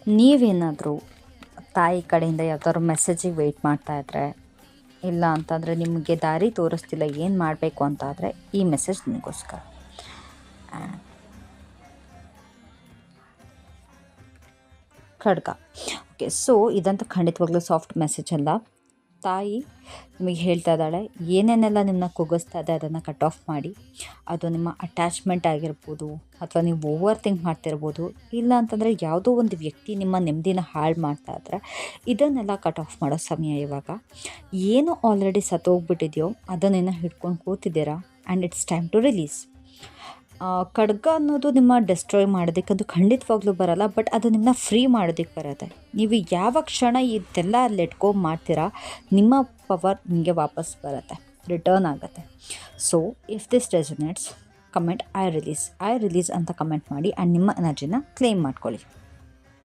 ನೀವೇನಾದರೂ ತಾಯಿ ಕಡೆಯಿಂದ ಯಾವ್ದಾದ್ರು ಮೆಸೇಜಿಗೆ ವೆಯ್ಟ್ ಮಾಡ್ತಾಯಿದ್ರೆ, ಇಲ್ಲ ಅಂತಂದರೆ ನಿಮಗೆ ದಾರಿ ತೋರಿಸ್ತಿಲ್ಲ ಏನು ಮಾಡಬೇಕು ಅಂತಾದರೆ, ಈ ಮೆಸೇಜ್ ನಿಮಗೋಸ್ಕರ. ಖಡ್ಗ. ಓಕೆ, ಸೊ ಇದಂತೂ ಖಂಡಿತವಾಗ್ಲೂ ಸಾಫ್ಟ್ ಮೆಸೇಜ್ ಅಲ್ಲ. ತಾಯಿ ನಿಮಗೆ ಹೇಳ್ತಾ ಇದ್ದಾಳೆ, ಏನೇನೆಲ್ಲ ನಿಮ್ಮನ್ನ ಕುಗ್ಗಿಸ್ತಾ ಇದೆ ಅದನ್ನು ಕಟ್ ಆಫ್ ಮಾಡಿ. ಅದು ನಿಮ್ಮ ಅಟ್ಯಾಚ್ಮೆಂಟ್ ಆಗಿರ್ಬೋದು, ಅಥವಾ ನೀವು ಓವರ್ ಥಿಂಕ್ ಮಾಡ್ತಿರ್ಬೋದು, ಇಲ್ಲ ಅಂತಂದರೆ ಯಾವುದೋ ಒಂದು ವ್ಯಕ್ತಿ ನಿಮ್ಮ ನೆಮ್ಮದಿನ ಹಾಳು ಮಾಡ್ತಾ ಇದ್ರೆ, ಇದನ್ನೆಲ್ಲ ಕಟ್ ಆಫ್ ಮಾಡೋ ಸಮಯ ಇವಾಗ. ಏನು ಆಲ್ರೆಡಿ ಸತ್ತೋಗ್ಬಿಟ್ಟಿದೆಯೋ ಅದನ್ನೇನೋ ಹಿಡ್ಕೊಂಡು ಕೂತಿದ್ದೀರಾ, and it's time to release. ಖಡ್ಗ ಅನ್ನೋದು ನಿಮ್ಮ ಡೆಸ್ಟ್ರಾಯ್ ಮಾಡೋದಕ್ಕೆ ಅದು ಖಂಡಿತವಾಗ್ಲೂ ಬರಲ್ಲ, ಬಟ್ ಅದು ನಿಮ್ಮನ್ನ ಫ್ರೀ ಮಾಡೋದಕ್ಕೆ ಬರುತ್ತೆ. ನೀವು ಯಾವ ಕ್ಷಣ ಇದೆಲ್ಲ ಲೆಟ್ ಗೋ ಮಾಡ್ತೀರಾ, ನಿಮ್ಮ ಪವರ್ ನಿಮಗೆ ವಾಪಸ್ ಬರುತ್ತೆ, ರಿಟರ್ನ್ ಆಗುತ್ತೆ. So if this resonates, comment I release ಅಂತ ಕಮೆಂಟ್ ಮಾಡಿ, ಆ್ಯಂಡ್ ನಿಮ್ಮ ಎನರ್ಜಿನ ಕ್ಲೇಮ್ ಮಾಡ್ಕೊಳ್ಳಿ.